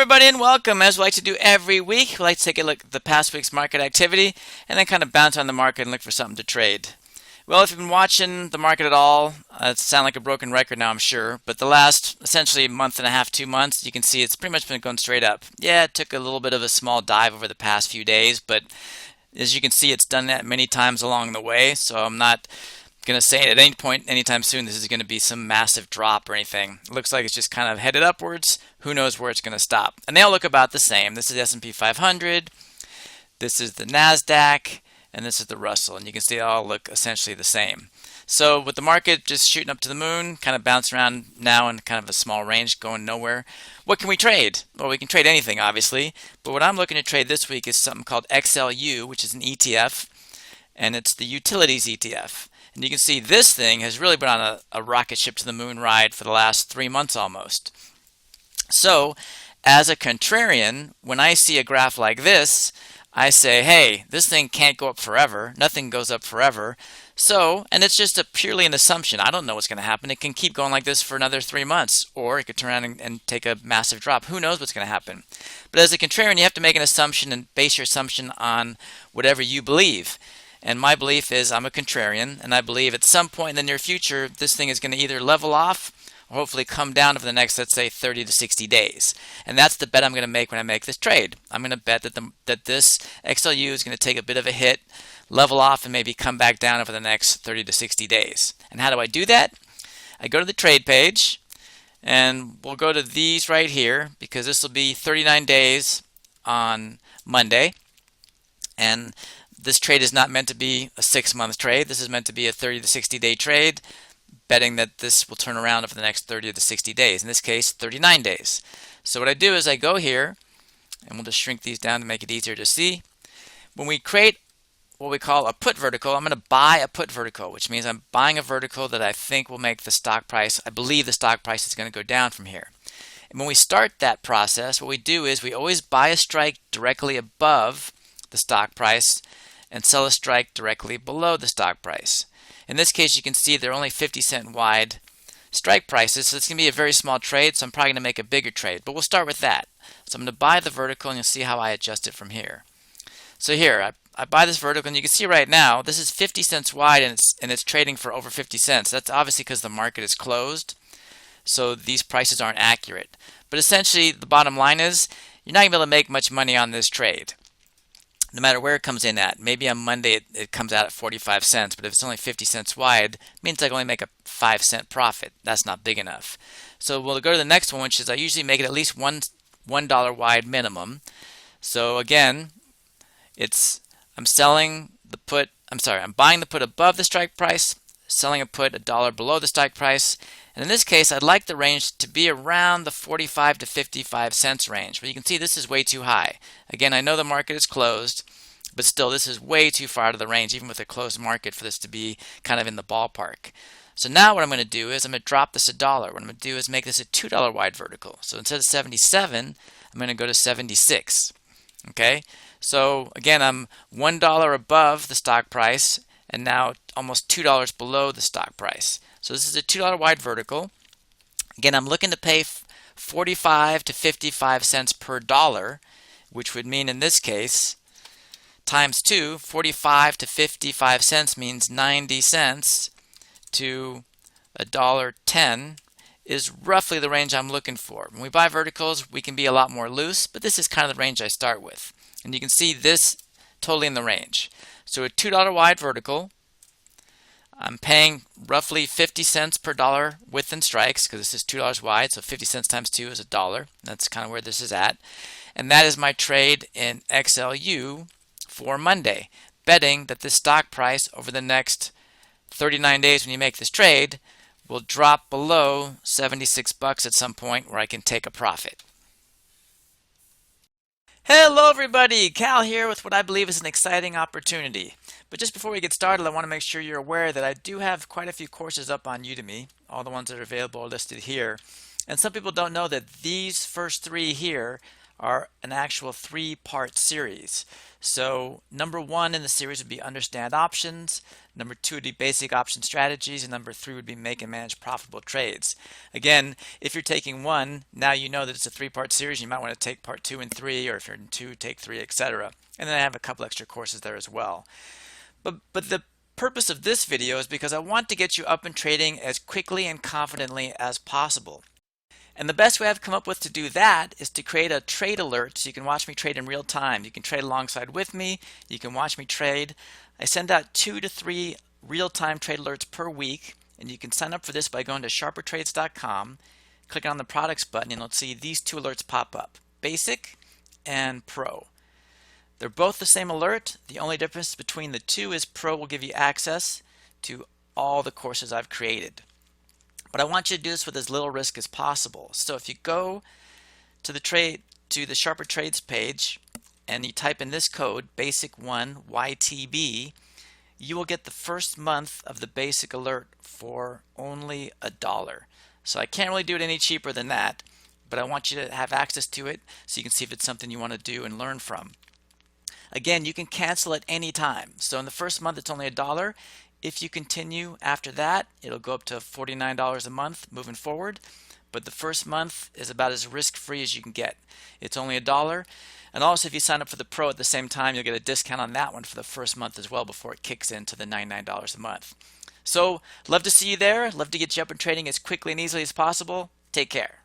everybody, and welcome. As we like to do every week, we like to take a look at the past week's market activity and then kind of bounce on the market and look for something to trade. Well, if you've been watching the market at all, it sounds like a broken record now, I'm sure, but the last essentially month and a half, 2 months, you can see it's pretty much been going straight up. Yeah, it took a little bit of a small dive over the past few days, but as you can see, it's done that many times along the way, so I'm not going to say at any point anytime soon this is going to be some massive drop or anything. It looks like it's just kind of headed upwards. Who knows where it's going to stop? And they all look about the same. This is the S&P 500, this is the NASDAQ, and this is the Russell, and you can see they all look essentially the same. So with the market just shooting up to the moon, kind of bouncing around now in kind of a small range, going nowhere, what can we trade? Well, we can trade anything, obviously, but what I'm looking to trade this week is something called XLU, which is an ETF, and it's the Utilities ETF. And you can see this thing has really been on a rocket ship to the moon ride for the last 3 months almost. So as a contrarian, when I see a graph like this, I say, hey, this thing can't go up forever. Nothing goes up forever. So, and it's just purely an assumption. I don't know what's going to happen. It can keep going like this for another 3 months, or it could turn around and take a massive drop. Who knows what's going to happen? But as a contrarian, you have to make an assumption and base your assumption on whatever you believe. And my belief is I'm a contrarian, and I believe at some point in the near future, this thing is going to either level off or hopefully come down over the next, let's say, 30 to 60 days. And that's the bet I'm going to make when I make this trade. I'm going to bet that this XLU is going to take a bit of a hit, level off, and maybe come back down over the next 30 to 60 days. And how do I do that? I go to the trade page, and we'll go to these right here, because this will be 39 days on Monday. And this trade is not meant to be a 6-month trade. This is meant to be a 30 to 60 day trade, betting that this will turn around over the next 30 to 60 days. In this case, 39 days. So what I do is I go here, and we'll just shrink these down to make it easier to see. When we create what we call a put vertical, I'm going to buy a put vertical, which means I'm buying a vertical that I think will make the stock price, I believe the stock price is going to go down from here. And when we start that process, what we do is we always buy a strike directly above the stock price and sell a strike directly below the stock price. In this case, you can see they're only 50-cent wide strike prices, so it's going to be a very small trade, so I'm probably going to make a bigger trade. But we'll start with that. So I'm going to buy the vertical, and you'll see how I adjust it from here. So here, I buy this vertical, and you can see right now, this is 50 cents wide, and it's trading for over 50 cents. That's obviously because the market is closed, so these prices aren't accurate. But essentially, the bottom line is, you're not going to be able to make much money on this trade, no matter where it comes in at. Maybe on Monday it comes out at 45 cents, but if it's only 50 cents wide, it means I can only make a 5-cent profit. That's not big enough. So we'll go to the next one, which is I usually make it at least $1 wide minimum. So again, I'm buying the put above the strike price, selling a put $1 below the strike price. And in this case, I'd like the range to be around the 45 to 55 cents range. But you can see this is way too high. Again, I know the market is closed, but still this is way too far out of the range, even with a closed market, for this to be kind of in the ballpark. So now what I'm going to do is I'm going to drop this $1. What I'm going to do is make this a $2 wide vertical. So instead of 77, I'm going to go to 76. Okay? So again, I'm $1 above the stock price, and now almost $2 below the stock price. So this is a $2 wide vertical. Again, I'm looking to pay 45 to 55 cents per dollar, which would mean in this case, times 2, 45 to 55 cents means 90 cents to $1.10 is roughly the range I'm looking for. When we buy verticals, we can be a lot more loose, but this is kind of the range I start with. And you can see this totally in the range. So a $2 wide vertical, I'm paying roughly 50 cents per dollar width and strikes, because this is $2 wide, so 50 cents times 2 is $1. That's kind of where this is at. And that is my trade in XLU for Monday, betting that the stock price over the next 39 days when you make this trade will drop below 76 bucks at some point where I can take a profit. Hello everybody, Cal here with what I believe is an exciting opportunity. But just before we get started, I want to make sure you're aware that I do have quite a few courses up on Udemy. All the ones that are available are listed here. And some people don't know that these first 3 here are an actual 3-part series. So number 1 in the series would be Understand Options. Number 2 would be basic option strategies, and number 3 would be make and manage profitable trades. Again, if you're taking 1, now you know that it's a 3-part series. You might want to take part 2 and 3, or if you're in 2, take 3, etc. And then I have a couple extra courses there as well. But the purpose of this video is because I want to get you up and trading as quickly and confidently as possible. And the best way I've come up with to do that is to create a trade alert so you can watch me trade in real time. You can trade alongside with me. You can watch me trade. I send out 2 to 3 real-time trade alerts per week, and you can sign up for this by going to sharpertrades.com, clicking on the products button, and you'll see these 2 alerts pop up, Basic and Pro. They're both the same alert. The only difference between the 2 is Pro will give you access to all the courses I've created. But I want you to do this with as little risk as possible. So if you go to the Sharper Trades page and you type in this code, BASIC1 YTB, you will get the first month of the basic alert for only $1. So I can't really do it any cheaper than that, but I want you to have access to it so you can see if it's something you want to do and learn from. Again, you can cancel at any time. So in the first month, it's only $1. If you continue after that, it'll go up to $49 a month moving forward. But the first month is about as risk-free as you can get. It's only $1. And also, if you sign up for the Pro at the same time, you'll get a discount on that one for the first month as well before it kicks into the $99 a month. So, love to see you there. Love to get you up and trading as quickly and easily as possible. Take care.